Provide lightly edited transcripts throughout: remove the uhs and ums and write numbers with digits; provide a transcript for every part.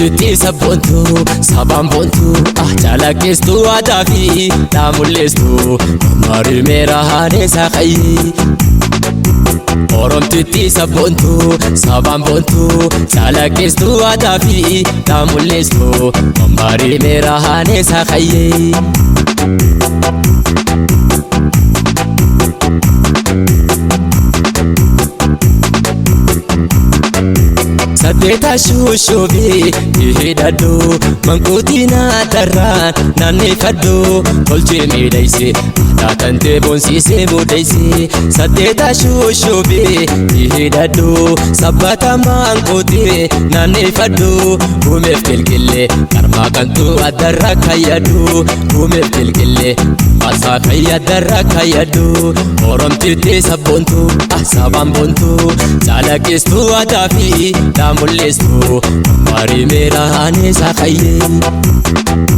Oromtitti sabboontu sabaan boontu chalaqqistu aadaa fi mul'istu marii meera haneessa qayyee. Oromtitti sabboontu sabaan boontu chalaqqistu aadaa fi mul'istu marii meera haneessa qayyee. Saddeeta shushubii hidhadhu mankuutina darraan naanneffadhu tolchee miidhagse aadaa kan ta'e boonsiisee muudayse. Saddeeta shushubii hidhadhu sabbata mankuutii naanneffadhu gumeef kilkillee qarmaa kantu addarra kayyadhu gumeef kilkillee maasaa kayyaddarra kayyadhu. Oromtitti sabboontu sabaan boontu chalaqqistu aadaa fi mul'istu marii meera haneessa qayyee.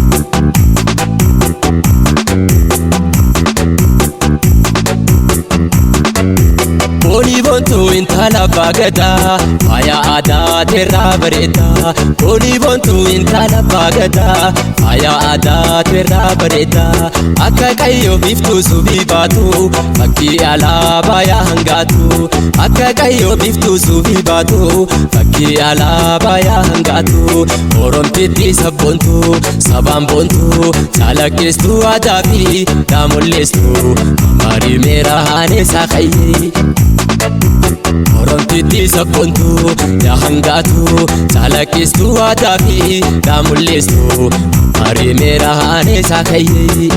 Boonii boontu intala baagadaa faaya aadaa teerraa bareedaa. Boonii boontu intala baagadaa faaya aadaa teerraa bareedaa. Akka qayyoo biftuu subii baatu fakkii alaabaa yaa hangaatu. Akka qayyoo biftuu subii baatu fakkii alaabaa yaa hangaatu. Oromtitti sabboontu sabaan boontu chalaqqistu aadaa fi mul'istu marii meera haneessa qayyee. Oromtitti sabboontu yaa hangaatu chalaqqistu aadaa fi mul'istu marii meera haneessa qayyee.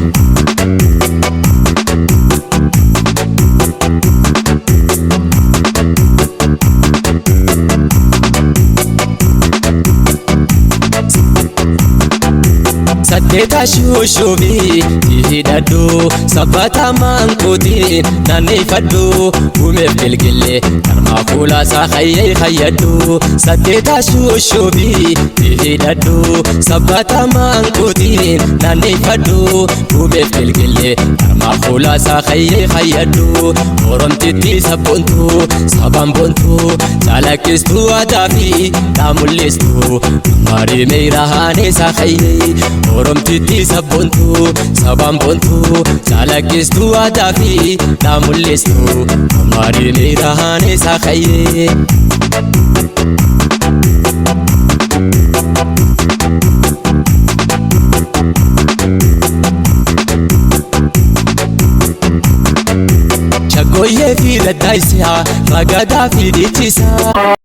Saddeeta shushubii hidhadhu sabbata mankuutii naanneffadhu gumeef kilkillee qarmaa fuulaasaa kayyee kayyadhu. Saddeeta shushubii hidhadhu sabbata mankuutii naanneffadhu gumeef kilkillee qarmaa fuulaasaa kayyee kayyadhu. Oromtitti sabboontu sabaan boontu chalaqqistu aadaa fi mul'istu marii meera haneessa qayyee. Oromtitti sabboontu sabaan boontu chalaqqistu aadaa fi mul'istu marii meera haneessa qayyee. Shaggooyyee fi daddaayisa ragadaa fi dhiichisa.